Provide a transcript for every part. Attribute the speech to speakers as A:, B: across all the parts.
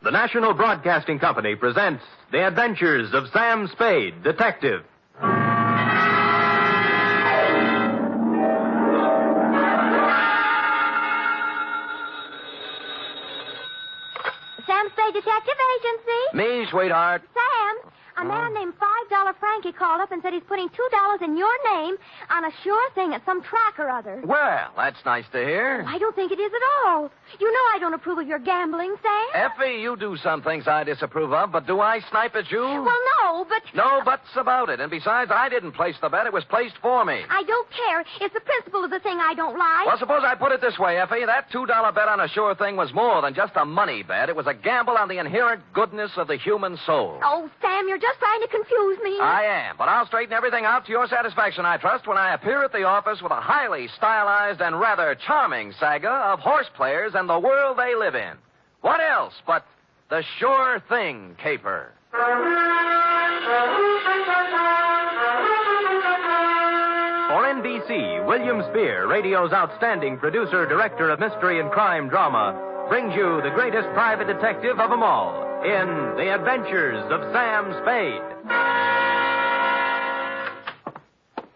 A: the National Broadcasting Company presents The Adventures of Sam Spade, Detective.
B: Sam Spade Detective Agency.
C: Me, sweetheart.
B: Sam, a man named $5 Frankie called up and said he's putting $2 in your name on a sure thing at some track or other.
C: Well, that's nice to hear.
B: I don't think it is at all. You know I don't approve of your gambling, Sam.
C: Effie, you do some things I disapprove of, but do I snipe at you?
B: Well, no, but...
C: No buts about it. And besides, I didn't place the bet. It was placed for me.
B: I don't care. It's the principle of the thing I don't like.
C: Well, suppose I put it this way, Effie. That $2 bet on a sure thing was more than just a money bet. It was a gamble on the inherent goodness of the human soul.
B: Oh, Sam, you're just trying to confuse me.
C: I am, but I'll straighten everything out to your satisfaction, I trust, when I appear at the office with a highly stylized and rather charming saga of horse players and the world they live in. What else but the sure thing caper?
A: For NBC, William Spear, radio's outstanding producer, director of mystery and crime drama, brings you the greatest private detective of them all in The Adventures of Sam Spade.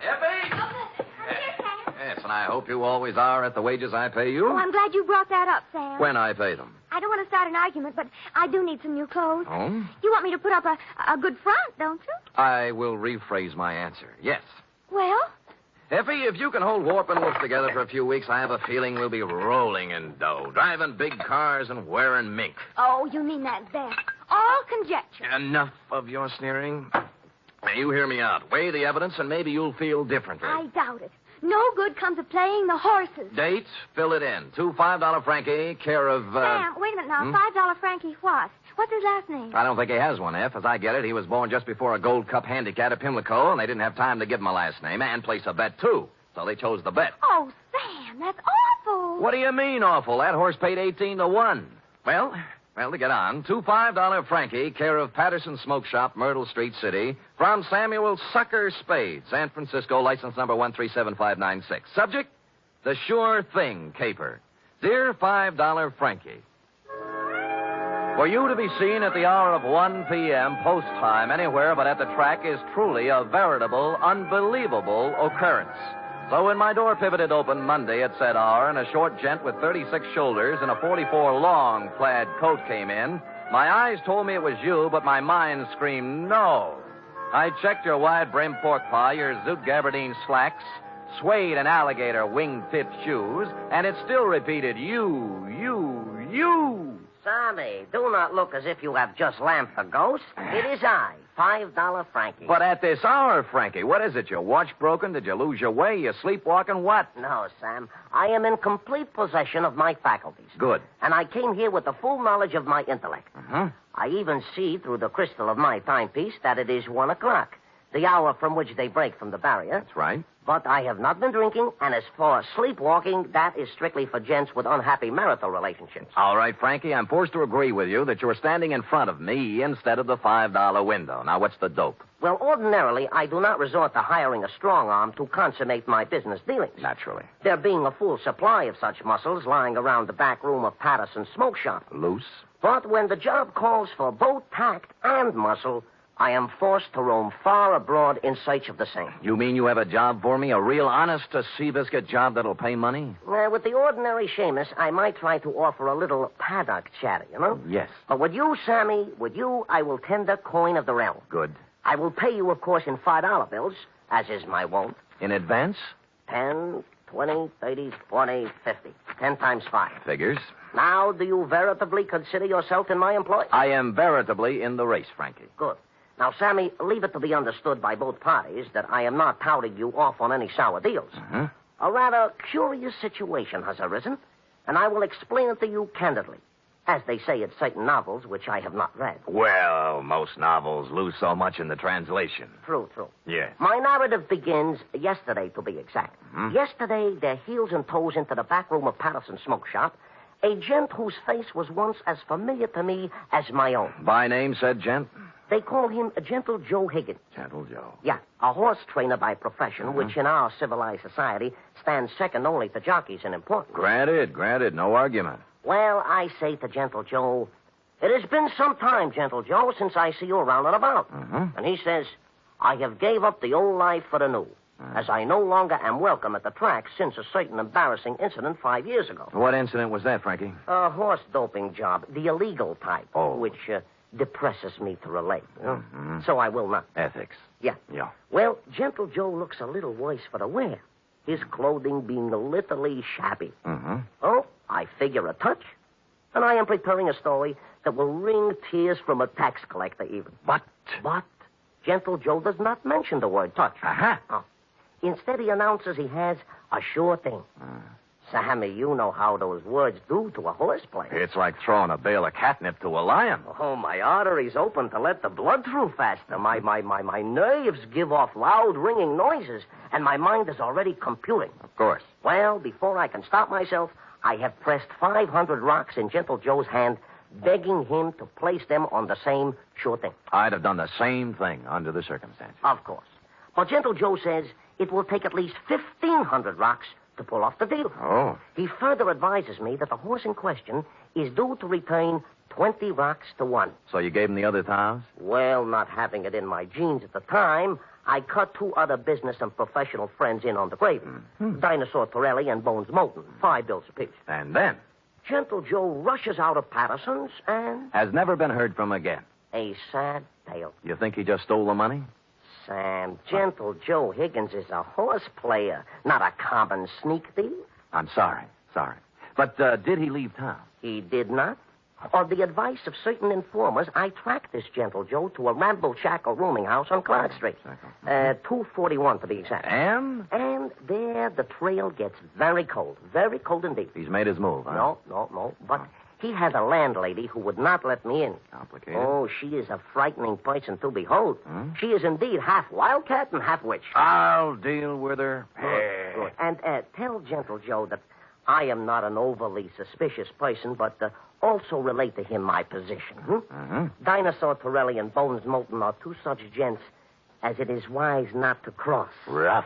C: Effie? Yes, and I hope you always are at the wages I pay you.
B: Oh, I'm glad you brought that up, Sam.
C: When I pay them.
B: I don't want to start an argument, but I do need some new clothes.
C: Oh?
B: You want me to put up a good front, don't you?
C: I will rephrase my answer. Yes.
B: Well?
C: Effie, if you can hold Warp and Wolf together for a few weeks, I have a feeling we'll be rolling in dough, driving big cars and wearing mink.
B: Oh, you mean that best. All conjecture.
C: Enough of your sneering. Now, you hear me out. Weigh the evidence, and maybe you'll feel differently.
B: I doubt it. No good comes of playing the horses.
C: Date, fill it in. Two $5 Frankie, care of...
B: Sam, wait a minute now. $5 Frankie what? What's his last name?
C: I don't think he has one, F. As I get it, he was born just before a Gold Cup handicap at Pimlico, and they didn't have time to give him a last name and place a bet, too. So they chose the bet.
B: Oh, Sam, that's awful.
C: What do you mean, awful? That horse paid 18-1. Well, to get on, two $5 Frankie, care of Patterson Smoke Shop, Myrtle Street City, from Samuel Sucker Spade, San Francisco, license number 137596. Subject, the sure thing caper. Dear $5 Frankie, for you to be seen at the hour of 1 p.m. post time anywhere but at the track is truly a veritable, unbelievable occurrence. So when my door pivoted open Monday at said hour and a short gent with 36 shoulders and a 44 long plaid coat came in, my eyes told me it was you, but my mind screamed no. I checked your wide-brimmed pork pie, your zoot gabardine slacks, suede and alligator wing-tipped shoes, and it still repeated you.
D: Sammy, do not look as if you have just lamped a ghost. It is I, $5 Frankie.
C: But at this hour, Frankie, what is it? Your watch broken? Did you lose your way? You sleepwalking? What?
D: No, Sam. I am in complete possession of my faculties.
C: Good.
D: And I came here with the full knowledge of my intellect.
C: Uh-huh.
D: I even see through the crystal of my timepiece that it is 1 o'clock, the hour from which they break from the barrier.
C: That's right.
D: But I have not been drinking, and as for sleepwalking, that is strictly for gents with unhappy marital relationships.
C: All right, Frankie, I'm forced to agree with you that you're standing in front of me instead of the $5 window. Now, what's the dope?
D: Well, ordinarily, I do not resort to hiring a strong arm to consummate my business dealings.
C: Naturally.
D: There being a full supply of such muscles lying around the back room of Patterson Smoke Shop.
C: Loose?
D: But when the job calls for both tact and muscle, I am forced to roam far abroad in search of the same.
C: You mean you have a job for me? A real honest-to-Seabiscuit job that'll pay money?
D: With the ordinary Seamus, I might try to offer a little paddock chatter, you know?
C: Yes.
D: But with you, Sammy, I will tender coin of the realm.
C: Good.
D: I will pay you, of course, in $5 bills, as is my wont.
C: In advance?
D: 10, 20, 30, 40, 50. 10 times 5.
C: Figures.
D: Now, do you veritably consider yourself in my employ?
C: I am veritably in the race, Frankie.
D: Good. Now, Sammy, leave it to be understood by both parties that I am not touting you off on any sour deals.
C: Uh-huh.
D: A rather curious situation has arisen, and I will explain it to you candidly, as they say in certain novels which I have not read.
C: Well, most novels lose so much in the translation.
D: True.
C: Yes.
D: My narrative begins yesterday, to be exact.
C: Mm-hmm.
D: Yesterday, their heels and toes into the back room of Patterson Smoke Shop, a gent whose face was once as familiar to me as my own.
C: By name, said gent?
D: They call him Gentle Joe Higgins.
C: Gentle Joe.
D: Yeah, a horse trainer by profession, which in our civilized society stands second only to jockeys in importance.
C: Granted. No argument.
D: Well, I say to Gentle Joe, It has been some time, Gentle Joe, since I see you around and about.
C: Mm-hmm.
D: And he says, I have gave up the old life for the new, as I no longer am welcome at the track since a certain embarrassing incident 5 years ago.
C: What incident was that, Frankie?
D: A horse doping job, the illegal type,
C: Oh.
D: which depresses me to relate. You know?
C: Mm-hmm.
D: So I will not.
C: Ethics.
D: Yeah.
C: Yeah.
D: Well, Gentle Joe looks a little worse for the wear, his clothing being literally shabby.
C: Mm-hmm.
D: Oh, I figure a touch, and I am preparing a story that will wring tears from a tax collector even.
C: But
D: Gentle Joe does not mention the word touch.
C: Uh-huh.
D: Oh. Instead, he announces he has a sure thing. Sammy, you know how those words do to a horse player.
C: It's like throwing a bale of catnip to a lion.
D: Oh, my arteries open to let the blood through faster. My nerves give off loud, ringing noises, and my mind is already computing.
C: Of course.
D: Well, before I can stop myself, I have pressed 500 rocks in Gentle Joe's hand, begging him to place them on the same sure thing.
C: I'd have done the same thing under the circumstances.
D: Of course. But Gentle Joe says it will take at least 1,500 rocks to pull off the deal.
C: Oh.
D: He further advises me that the horse in question is due to return 20 rocks to 1.
C: So you gave him the other 1,000?
D: Well, not having it in my genes at the time, I cut 2 other business and professional friends in on the gravy. Dinosaur Torelli and Bones Moulton, $5 apiece.
C: And then?
D: Gentle Joe rushes out of Patterson's and...
C: Has never been heard from again.
D: a sad tale.
C: You think he just stole the money?
D: Sam, Gentle Joe Higgins is a horse player, not a common sneak thief.
C: I'm sorry. But did he leave town?
D: He did not. On the advice of certain informers, I tracked this Gentle Joe to a ramble-shackle rooming house on Clark Street. 241 to be exact.
C: And?
D: And there the trail gets very cold indeed.
C: He's made his move, huh?
D: No. But he has a landlady who would not let me in.
C: Complicated.
D: Oh, she is a frightening person to behold.
C: Hmm?
D: She is indeed half wildcat and half witch.
C: I'll deal with her.
D: Good. And tell Gentle Joe that I am not an overly suspicious person, but also relate to him my position.
C: Mm-hmm.
D: Dinosaur Torelli and Bones Moulton are 2 such gents as it is wise not to cross.
C: Rough.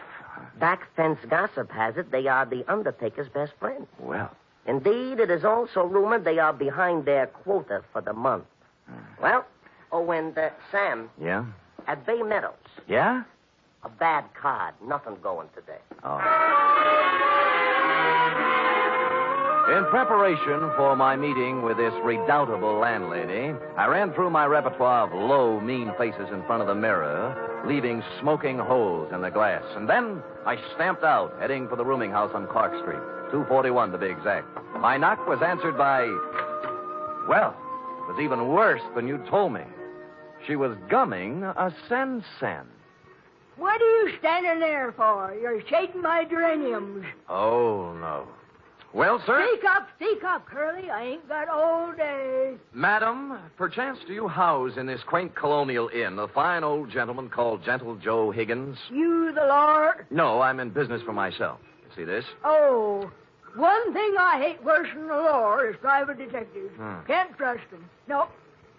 D: Back fence gossip has it they are the Undertaker's best friends.
C: Well.
D: Indeed, it is also rumored they are behind their quota for the month. Well, and Sam,
C: Yeah?
D: at Bay Meadows,
C: Yeah?
D: a bad card, nothing going today.
C: Oh. In preparation for my meeting with this redoubtable landlady, I ran through my repertoire of low, mean faces in front of the mirror, leaving smoking holes in the glass. And then I stamped out, heading for the rooming house on Clark Street, 241 to be exact. My knock was answered by, well, it was even worse than you told me. She was gumming a sen-sen.
E: What are you standing there for? You're shading my geraniums.
C: Oh, no. Well, sir?
E: Speak up, Curly. I ain't got all day.
C: Madam, perchance do you house in this quaint colonial inn a fine old gentleman called Gentle Joe Higgins?
E: You the Lord?
C: No, I'm in business for myself. You see this?
E: Oh, one thing I hate worse than the law is private detectives. Can't trust them. No,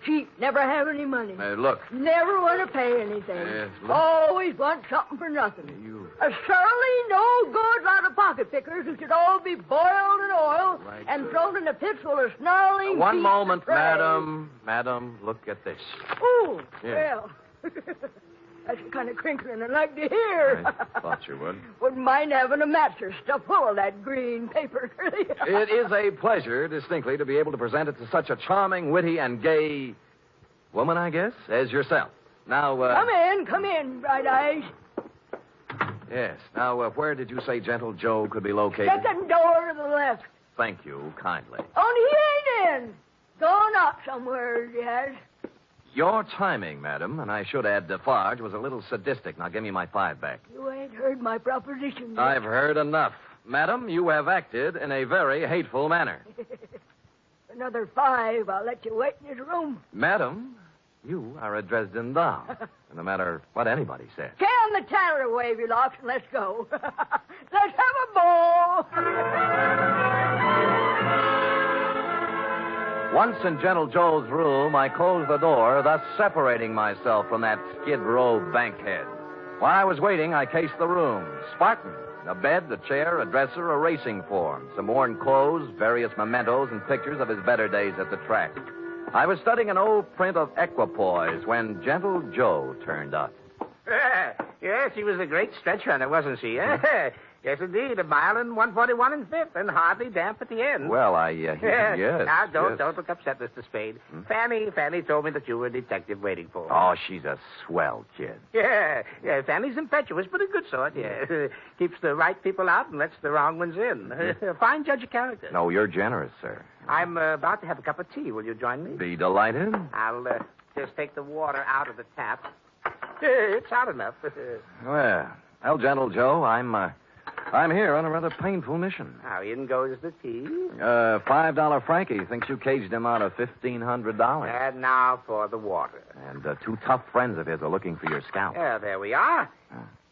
E: cheap, never have any money.
C: Look.
E: Never want to pay anything.
C: Look.
E: Always want something for nothing. A surly, no good lot of pocket pickers who should all be boiled in oil and thrown in a pit full of snarling
C: One
E: beasts
C: moment,
E: of prey.
C: madam. Madam, look at this.
E: Oh,
C: Yeah.
E: well. That's the kind of crinkling I'd like to hear.
C: I thought you would.
E: Wouldn't mind having a mattress stuffed full of that green paper.
C: It is a pleasure, distinctly, to be able to present it to such a charming, witty, and gay woman, I guess, as yourself. Now,
E: Come in, Bright Eyes.
C: Yes. Now, where did you say Gentle Joe could be located?
E: Second door to the left.
C: Thank you, kindly.
E: Only he ain't in. Gone out somewhere, he has.
C: Your timing, madam, and I should add Defarge, was a little sadistic. Now, give me my 5 back.
E: You ain't heard my proposition yet.
C: I've heard enough. Madam, you have acted in a very hateful manner.
E: Another 5, I'll let you wait in his room.
C: Madam, you are a Dresden doll. No matter what anybody says.
E: Can the taller wave your locks and let's go. Let's have a ball.
C: Once in Gentle Joe's room, I closed the door, thus separating myself from that skid row bankhead. While I was waiting, I cased the room. Spartan. A bed, a chair, a dresser, a racing form, some worn clothes, various mementos, and pictures of his better days at the track. I was studying an old print of Equipoise when Gentle Joe turned up.
F: Yes, she was a great stretch runner, wasn't she? Yes, indeed. 1 mile and 141 and fifth, and hardly damp at the end.
C: Well, yes.
F: Now, don't
C: yes.
F: look upset, Mr. Spade. Fanny told me that you were a detective waiting for her.
C: Oh, she's a swell kid.
F: Yeah, Fanny's impetuous, but a good sort, yeah. Keeps the right people out and lets the wrong ones in. Fine judge of character.
C: No, you're generous, sir.
F: I'm about to have a cup of tea. Will you join me?
C: Be delighted.
F: I'll just take the water out of the tap. It's hot enough.
C: Well, Gentle Joe, I'm here on a rather painful mission.
F: Now, in goes the tea.
C: $5 Frankie thinks you caged him out of $1,500.
F: And now for the water.
C: And 2 tough friends of his are looking for your scalp.
F: Yeah, there we are.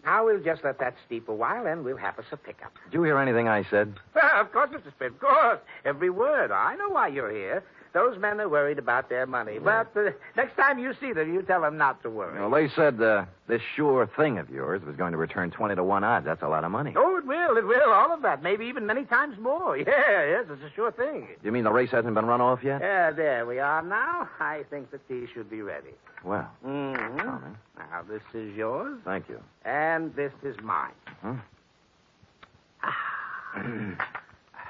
F: Now we'll just let that steep a while, and we'll have us a pickup.
C: Did you hear anything I said?
F: Well, of course, Mr. Spade, of course. Every word. I know why you're here. Those men are worried about their money.
C: Yeah.
F: But next time you see them, you tell them not to worry.
C: Well, they said this sure thing of yours was going to return 20 to 1 odds. That's a lot of money.
F: Oh, it will, all of that. Maybe even many times more. Yes, it's a sure thing.
C: You mean the race hasn't been run off yet?
F: Yeah, there we are now. I think the tea should be ready.
C: Well.
F: Mm-hmm.
C: Charming.
F: Now, this is yours.
C: Thank you.
F: And this is mine.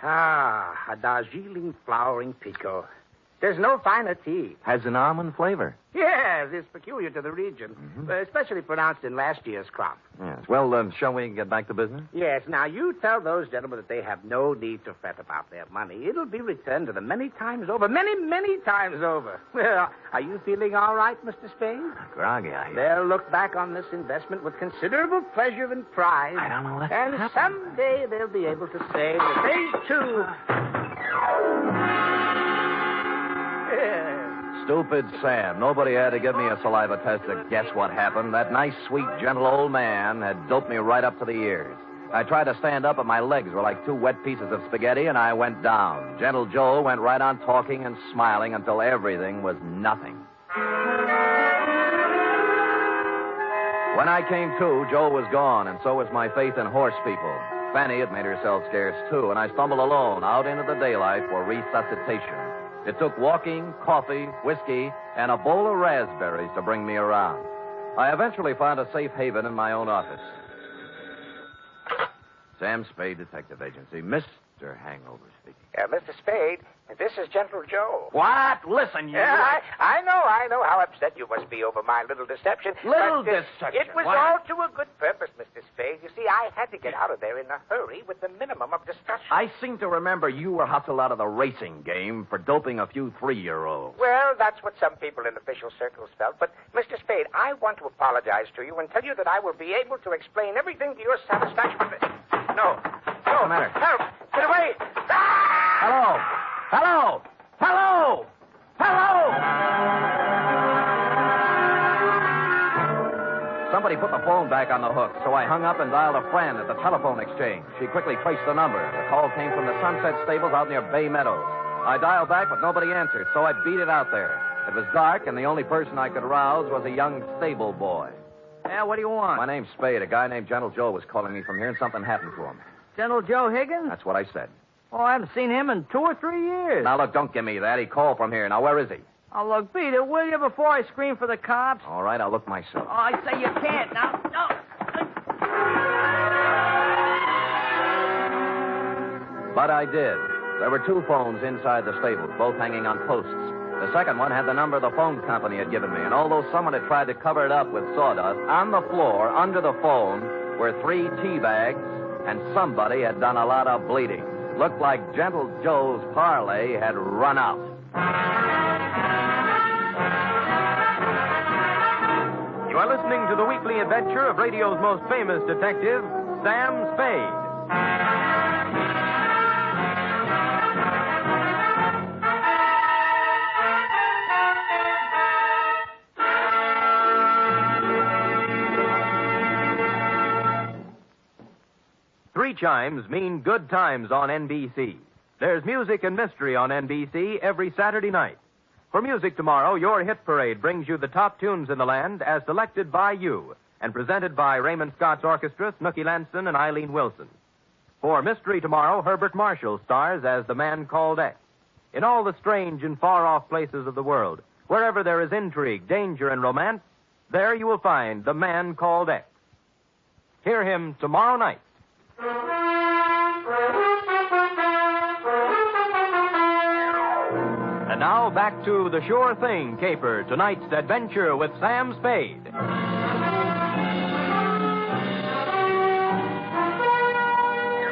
F: A Darjeeling flowering pekoe. There's no finer tea.
C: Has an almond flavor.
F: Yes, it's peculiar to the region, especially pronounced in last year's crop.
C: Yes. Well, shall we get back to business?
F: Yes. Now, you tell those gentlemen that they have no need to fret about their money. It'll be returned to them many times over. Many, many times over. Well, are you feeling all right, Mr. Spade?
C: Groggy,
F: They'll look back on this investment with considerable pleasure and pride.
C: I don't know what
F: And
C: happened.
F: someday they'll be able to say that they, too...
C: Stupid Sam. Nobody had to give me a saliva test to guess what happened. That nice, sweet, gentle old man had doped me right up to the ears. I tried to stand up, but my legs were like 2 wet pieces of spaghetti, and I went down. Gentle Joe went right on talking and smiling until everything was nothing. When I came to, Joe was gone, and so was my faith in horse people. Fanny had made herself scarce, too, and I stumbled alone out into the daylight for resuscitation. It took walking, coffee, whiskey, and a bowl of raspberries to bring me around. I eventually found a safe haven in my own office. Sam Spade, Detective Agency. Mr. Hangover speaking.
F: Mr. Spade, this is Gentle Joe.
C: What? Listen, you...
F: Yeah, I know how upset you must be over my little deception.
C: Little
F: but,
C: deception?
F: It was
C: What?
F: all to a good purpose, Mr. Spade. You see, I had to get out of there in a hurry with the minimum of discussion.
C: I seem to remember you were hustled out of the racing game for doping a few 3-year-olds.
F: Well, that's what some people in official circles felt. But, Mr. Spade, I want to apologize to you and tell you that I will be able to explain everything to your satisfaction. No.
C: What's the matter?
F: Help! Get away! Ah!
C: Hello! Hello! Hello! Hello! Somebody put the phone back on the hook, so I hung up and dialed a friend at the telephone exchange. She quickly traced the number. The call came from the Sunset Stables out near Bay Meadows. I dialed back, but nobody answered, so I beat it out there. It was dark, and the only person I could rouse was a young stable boy.
G: Yeah, what do you want?
C: My name's Spade. A guy named Gentle Joe was calling me from here, and something happened to him.
G: Gentle Joe Higgins?
C: That's what I said.
G: Oh, I haven't seen him in 2 or 3 years.
C: Now, look, don't give me that. He called from here. Now, where is he?
G: Oh, look, beat it, will you, before I scream for the cops?
C: All right, I'll look myself.
G: Oh, I say you can't. Now, no.
C: But I did. There were 2 phones inside the stables, both hanging on posts. The second one had the number the phone company had given me, and although someone had tried to cover it up with sawdust, on the floor, under the phone, were 3 tea bags, and somebody had done a lot of bleeding. Looked like Gentle Joe's parlay had run out.
A: You are listening to the weekly adventure of radio's most famous detective, Sam Spade. 3 chimes mean good times on NBC. There's music and mystery on NBC every Saturday night. For music tomorrow, your hit parade brings you the top tunes in the land as selected by you and presented by Raymond Scott's Orchestra, Snooky Lanston, and Eileen Wilson. For mystery tomorrow, Herbert Marshall stars as the man called X. In all the strange and far-off places of the world, wherever there is intrigue, danger, and romance, there you will find the man called X. Hear him tomorrow night. And now back to The Sure Thing caper, tonight's adventure with Sam Spade.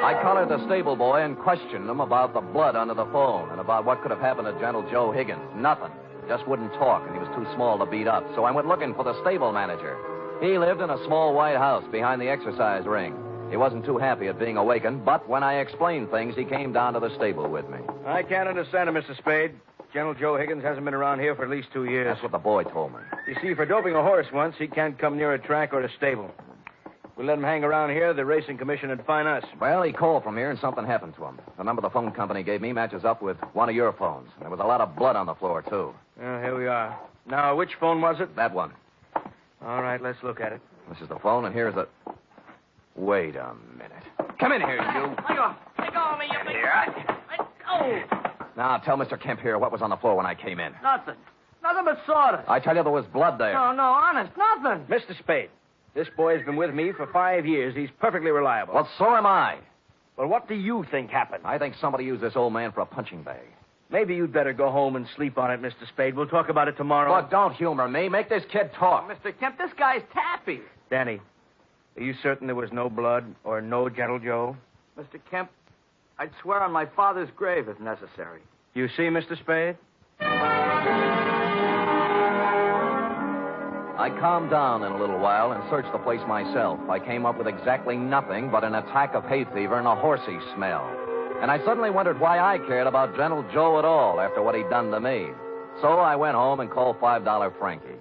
C: I collared the stable boy and questioned him about the blood under the phone and about what could have happened to Gentle Joe Higgins. Nothing. Just wouldn't talk, and he was too small to beat up. So I went looking for the stable manager. He lived in a small white house behind the exercise ring. He wasn't too happy at being awakened, but when I explained things, he came down to the stable with me.
H: I can't understand it, Mr. Spade. Gentle Joe Higgins hasn't been around here for at least 2 years.
C: That's what the boy told me.
H: You see, for doping a horse once, he can't come near a track or a stable. If we let him hang around here, the racing commission would fine us.
C: Well, he called from here and something happened to him. The number the phone company gave me matches up with one of your phones. There was a lot of blood on the floor, too.
H: Well, here we are. Now, which phone was it?
C: That one.
H: All right, let's look at it.
C: This is the phone, and here's the... Wait a minute. Come in here, you.
G: Let go of me, you big... Let go.
C: Now, tell Mr. Kemp here what was on the floor when I came in.
G: Nothing but sawdust.
C: I tell you, there was blood there.
G: No, honest, nothing.
H: Mr. Spade, this boy's been with me for 5 years. He's perfectly reliable.
C: Well, so am I.
H: Well, what do you think happened?
C: I think somebody used this old man for a punching bag.
H: Maybe you'd better go home and sleep on it, Mr. Spade. We'll talk about it tomorrow.
C: Look, don't humor me. Make this kid talk.
G: Mr. Kemp, this guy's taffy.
H: Danny, are you certain there was no blood or no Gentle Joe?
G: Mr. Kemp, I'd swear on my father's grave if necessary.
H: You see, Mr. Spade?
C: I calmed down in a little while and searched the place myself. I came up with exactly nothing but an attack of hay fever and a horsey smell. And I suddenly wondered why I cared about Gentle Joe at all after what he'd done to me. So I went home and called $5 Frankie.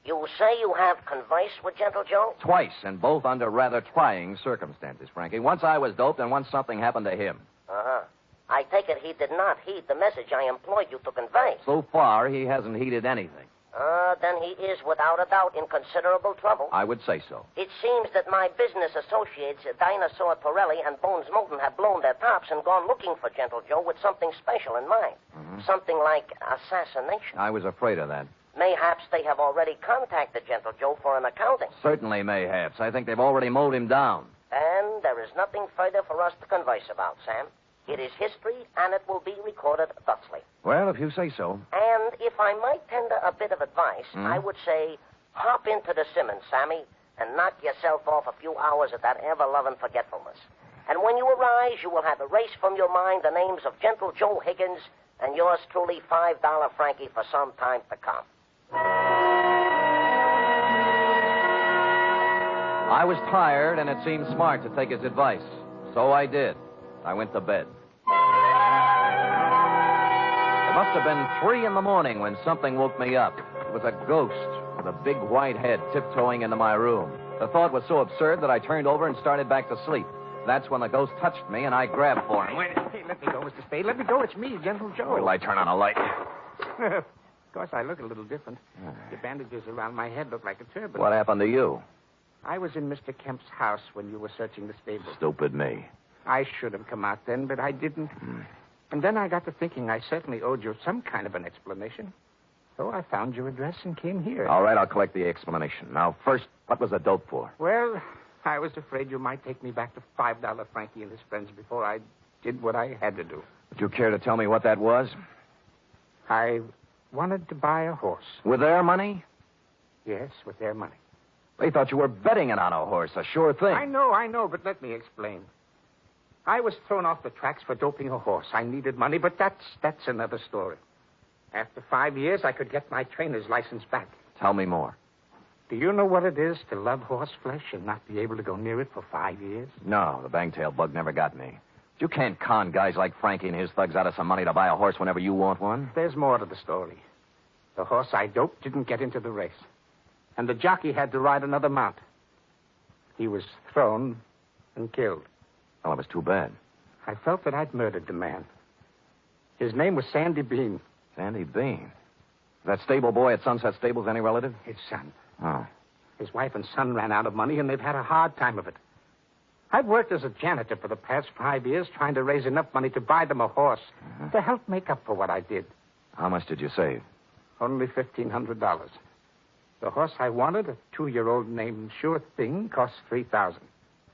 D: You say you have conversed with Gentle Joe?
C: Twice, and both under rather trying circumstances, Frankie. Once I was doped, and once something happened to him.
D: Uh-huh. I take it he did not heed the message I employed you to convey.
C: So far, he hasn't heeded anything.
D: Then he is, without a doubt, in considerable trouble.
C: I would say so.
D: It seems that my business associates, Dinosaur Torelli and Bones Moulton, have blown their tops and gone looking for Gentle Joe with something special in mind.
C: Mm-hmm.
D: Something like assassination.
C: I was afraid of that.
D: Mayhaps they have already contacted Gentle Joe for an accounting.
C: Certainly, mayhaps. I think they've already mowed him down.
D: And there is nothing further for us to converse about, Sam. It is history, and it will be recorded thusly.
C: Well, if you say so.
D: And if I might tender a bit of advice, I would say, hop into the Simmons, Sammy, and knock yourself off a few hours of that ever-loving forgetfulness. And when you arise, you will have erased from your mind the names of Gentle Joe Higgins and yours truly, $5 Frankie, for some time to come.
C: I was tired, and it seemed smart to take his advice. So I did. I went to bed. It must have been 3 a.m. when something woke me up. It was a ghost with a big white head tiptoeing into my room. The thought was so absurd that I turned over and started back to sleep. That's when the ghost touched me, and I grabbed for him.
F: Hey, let me go, Mr. Spade. Let me go. It's me, Gentle Joe.
C: Will I turn on a light?
F: Of course, I look a little different. The bandages around my head look like a turban.
C: What happened to you?
F: I was in Mr. Kemp's house when you were searching the stable.
C: Stupid me.
F: I should have come out then, but I didn't. And then I got to thinking I certainly owed you some kind of an explanation. So I found your address and came here.
C: All right, I'll collect the explanation. Now, first, what was the dope for?
F: Well, I was afraid you might take me back to $5 Frankie and his friends before I did what I had to do.
C: Would you care to tell me what that was?
F: I wanted to buy a horse.
C: With their money?
F: Yes, with their money.
C: They thought you were betting it on a horse, a sure thing.
F: I know, but let me explain. I was thrown off the tracks for doping a horse. I needed money, but that's another story. After 5 years, I could get my trainer's license back.
C: Tell me more.
F: Do you know what it is to love horse flesh and not be able to go near it for 5 years?
C: No, the bangtail bug never got me. You can't con guys like Frankie and his thugs out of some money to buy a horse whenever you want one.
F: There's more to the story. The horse I doped didn't get into the race. And the jockey had to ride another mount. He was thrown and killed.
C: Well, it was too bad.
F: I felt that I'd murdered the man. His name was Sandy Bean.
C: Sandy Bean? That stable boy at Sunset Stables any relative?
F: His son.
C: Oh.
F: His wife and son ran out of money, and they've had a hard time of it. I've worked as a janitor for the past 5 years trying to raise enough money to buy them a horse to help make up for what I did.
C: How much did you save?
F: Only $1,500. The horse I wanted, a 2-year-old named Sure Thing, cost $3,000.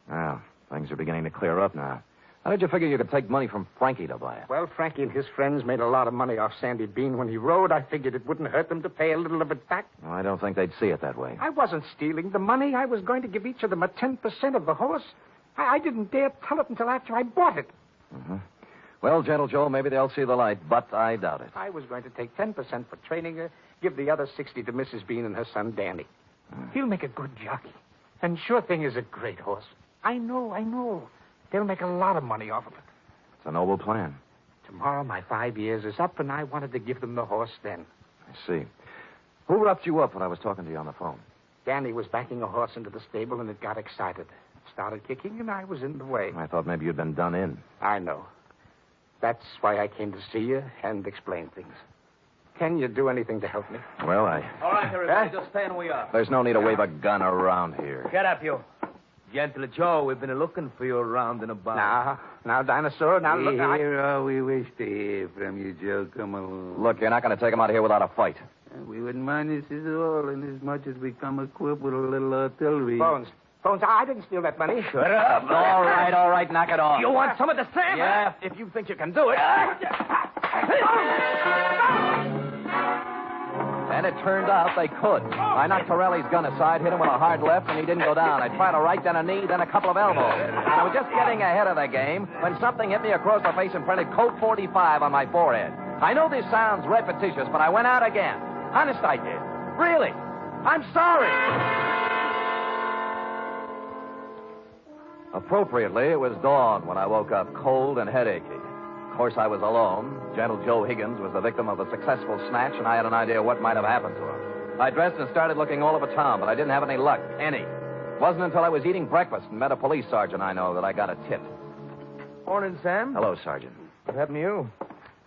C: Well, things are beginning to clear up now. How did you figure you could take money from Frankie to buy it?
F: Well, Frankie and his friends made a lot of money off Sandy Bean when he rode. I figured it wouldn't hurt them to pay a little of it back.
C: Well, I don't think they'd see it that way.
F: I wasn't stealing the money. I was going to give each of them a 10% of the horse. I didn't dare tell it until after I bought it.
C: Mm-hmm. Well, Gentle Joe, maybe they'll see the light, but I doubt it.
F: I was going to take 10% for training her, give the other 60 to Mrs. Bean and her son, Danny. He'll make a good jockey. And Sure Thing is a great horse. I know. They'll make a lot of money off of it.
C: It's a noble plan.
F: Tomorrow my 5 years is up, and I wanted to give them the horse then.
C: I see. Who roughed you up when I was talking to you on the phone?
F: Danny was backing a horse into the stable, and it got excited. Started kicking, and I was in the way.
C: I thought maybe you'd been done in.
F: I know. That's why I came to see you and explain things. Can you do anything to help me?
C: Well,
H: All right, everybody, just stay where we are.
C: There's no need to wave a gun around here.
H: Get up, you. Gentle Joe, we've been looking for you around and about.
F: Now, Dinosaur, now look.
I: Here all we wish to hear from you, Joe. Come along.
C: Look, you're not going to take him out of here without a fight.
I: We wouldn't mind this at all, inasmuch as we come equipped with a little artillery.
F: Bones, I didn't steal that money.
H: Shut up.
C: All right, knock it off.
H: You want some of the sand?
C: Yeah, if you think you can do it. And it turned out they could. I knocked Torelli's gun aside, hit him with a hard left, and he didn't go down. I tried a right, then a knee, then a couple of elbows. And I was just getting ahead of the game when something hit me across the face and printed Colt 45 on my forehead. I know this sounds repetitious, but I went out again. Honest, I did. Really. I'm sorry. Appropriately, it was dawn when I woke up cold and headachy. Of course, I was alone. Gentle Joe Higgins was the victim of a successful snatch, and I had an idea what might have happened to him. I dressed and started looking all over town, but I didn't have any luck. Any. It wasn't until I was eating breakfast and met a police sergeant I know that I got a tip.
H: Morning, Sam.
C: Hello, Sergeant.
H: What happened to you?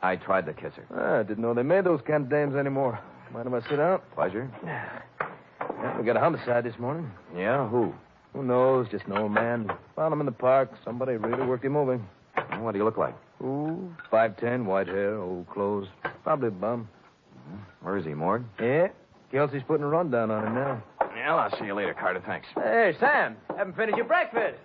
C: I tried to kiss her.
H: I didn't know they made those kind of dames anymore. Mind if I sit down?
C: Pleasure.
H: Yeah, we got a homicide this morning.
C: Yeah, who?
H: Who knows? Just an old man. Found him in the park. Somebody really worked him over.
C: Well, what do you look like?
H: Ooh, 5'10", white hair, old clothes. Probably a bum.
C: Where is he, Mord?
H: Yeah. Kelsey's putting a rundown on him now.
C: Well, I'll see you later, Carter. Thanks.
H: Hey, Sam, haven't finished your breakfast.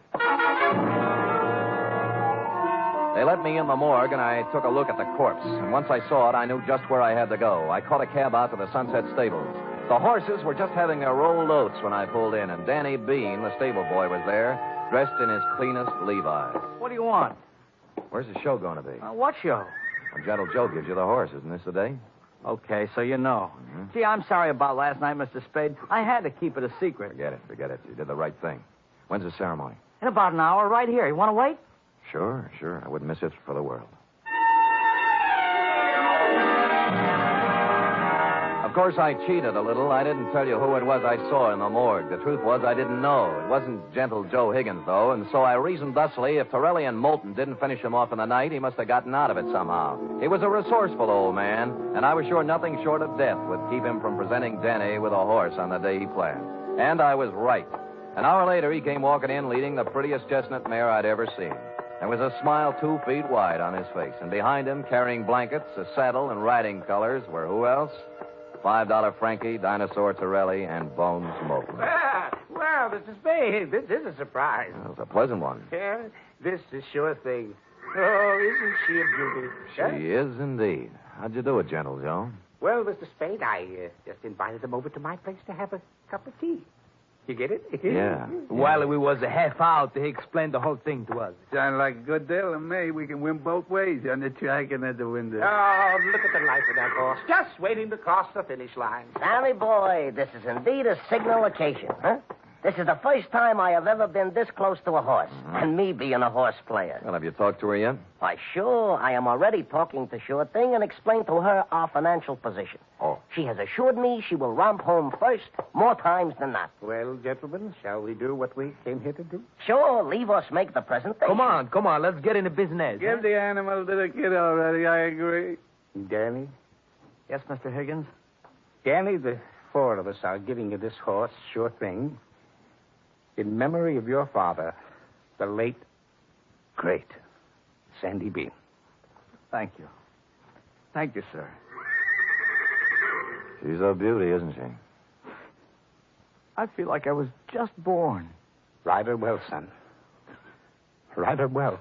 C: They let me in the morgue, and I took a look at the corpse. And once I saw it, I knew just where I had to go. I caught a cab out to the Sunset Stables. The horses were just having their rolled oats when I pulled in, and Danny Bean, the stable boy, was there, dressed in his cleanest Levi's.
G: What do you want?
C: Where's the show going to be?
G: What show?
C: When Gentle Joe gives you the horse. Isn't this the day?
G: Okay, so you know. Gee, I'm sorry about last night, Mr. Spade. I had to keep it a secret.
C: Forget it. You did the right thing. When's the ceremony?
G: In about an hour, right here. You want to wait?
C: Sure. I wouldn't miss it for the world. Of course, I cheated a little. I didn't tell you who it was I saw in the morgue. The truth was I didn't know. It wasn't Gentle Joe Higgins, though, and so I reasoned thusly if Torelli and Moulton didn't finish him off in the night, he must have gotten out of it somehow. He was a resourceful old man, and I was sure nothing short of death would keep him from presenting Denny with a horse on the day he planned. And I was right. An hour later, he came walking in leading the prettiest chestnut mare I'd ever seen. There was a smile 2 feet wide on his face, and behind him, carrying blankets, a saddle, and riding colors, were who else? $5 Frankie, Dinosaur Torelli, and Bones Moulton.
F: Well, Mr. Spade, this is a surprise.
C: That was a pleasant one.
F: Yeah, this is Sure Thing. Oh, isn't she a beauty?
C: She is indeed. How'd you do it, Gentle Joe?
F: Well, Mr. Spade, I just invited them over to my place to have a cup of tea. You get it?
C: Yeah.
H: While we was a half out, he explained the whole thing to us.
I: Sound like a good deal to me. We can win both ways on the track and at the window.
F: Oh, look at the life of that horse. Just waiting to cross the finish line.
D: Sammy boy, this is indeed a signal occasion, huh? This is the first time I have ever been this close to a horse, and me being a horse player.
C: Well, have you talked to her yet?
D: Why, sure. I am already talking to Sure Thing and explained to her our financial position.
C: Oh.
D: She has assured me she will romp home first more times than not.
F: Well, gentlemen, shall we do what we came here to do?
D: Sure, leave us make the presentation.
H: Come on, let's get into business.
I: Give the animal to the kid already, I agree.
F: Danny?
G: Yes, Mr. Higgins?
F: Danny, the 4 of us are giving you this horse, Sure Thing, in memory of your father, the late, great Sandy Bean.
G: Thank you. Thank you, sir.
J: She's a beauty, isn't she?
G: I feel like I was just born.
F: Ride her well, son. Ride her well.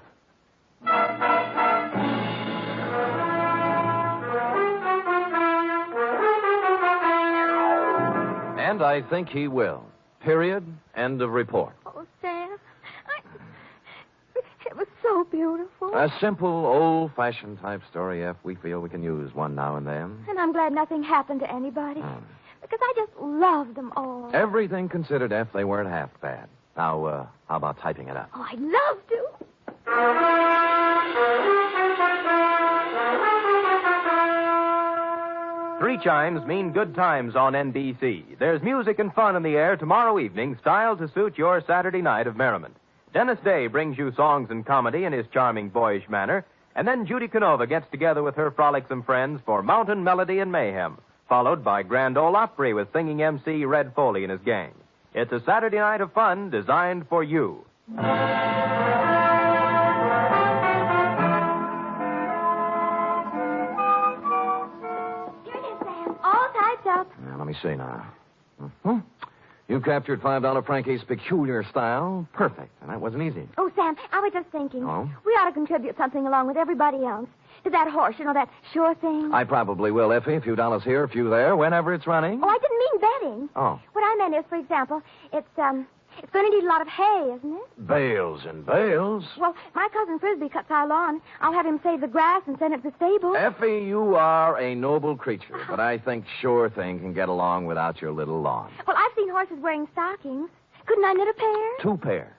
C: And I think he will. Period. End of report.
B: Oh, Sam, it was so beautiful.
C: A simple, old-fashioned type story, F. We feel we can use one now and then.
B: And I'm glad nothing happened to anybody. Because I just love them all.
C: Everything considered, F, they weren't half bad. Now, how about typing it up?
B: Oh, I'd love to.
A: Three chimes mean good times on NBC. There's music and fun in the air tomorrow evening, styled to suit your Saturday night of merriment. Dennis Day brings you songs and comedy in his charming, boyish manner, and then Judy Canova gets together with her frolicsome friends for Mountain Melody and Mayhem, followed by Grand Ole Opry with singing MC Red Foley and his gang. It's a Saturday night of fun designed for you.
B: Here it is, Sam. All typed up.
C: Now, let me see now. Mm-hmm. You captured $5 Frankie's peculiar style. Perfect. And that wasn't easy.
B: Oh, Sam, I was just thinking.
C: Oh?
B: We ought to contribute something along with everybody else. To that horse, that sure thing.
C: I probably will, Effie. A few dollars here, a few there, whenever it's running.
B: Oh, I didn't mean betting.
C: Oh.
B: What I meant is, for example, it's going to need a lot of hay, isn't it?
C: Bales and bales.
B: Well, my cousin Frisbee cuts our lawn. I'll have him save the grass and send it to the stable.
C: Effie, you are a noble creature, but I think Sure Thing can get along without your little lawn.
B: Well, I've seen horses wearing stockings. Couldn't I knit a pair?
C: Two pair.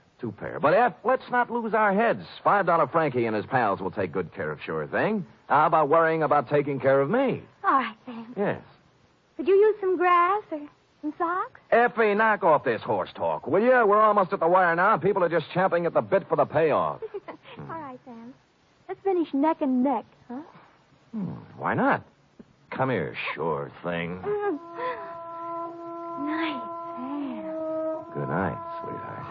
C: But, F, let's not lose our heads. $5 Frankie and his pals will take good care of Sure Thing. How about worrying about taking care of me?
B: All right, Sam.
C: Yes.
B: Could you use some grass or some socks?
C: Effie, knock off this horse talk, will you? We're almost at the wire now. People are just champing at the bit for the payoff.
B: All right, Sam. Let's finish neck and neck, huh?
C: Why not? Come here, Sure Thing.
B: Night, Sam.
C: Good night, sweetheart.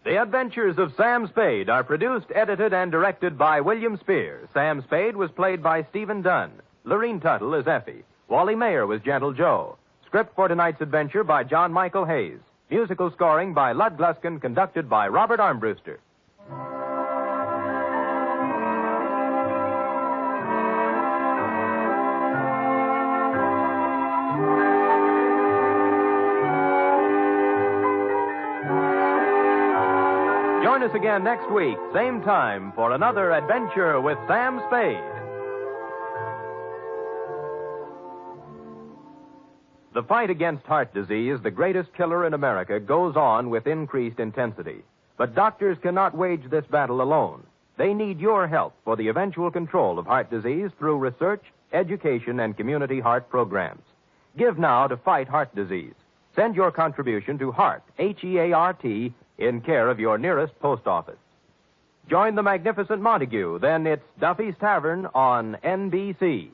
A: The Adventures of Sam Spade are produced, edited, and directed by William Spear. Sam Spade was played by Stephen Dunn. Lorene Tuttle is Effie. Wally Mayer was Gentle Joe. Script for tonight's adventure by John Michael Hayes. Musical scoring by Lud Gluskin, conducted by Robert Armbruster. Join us again next week, same time, for another adventure with Sam Spade. The fight against heart disease, the greatest killer in America, goes on with increased intensity. But doctors cannot wage this battle alone. They need your help for the eventual control of heart disease through research, education, and community heart programs. Give now to fight heart disease. Send your contribution to HEART, H-E-A-R-T, in care of your nearest post office. Join the magnificent Montague, then it's Duffy's Tavern on NBC.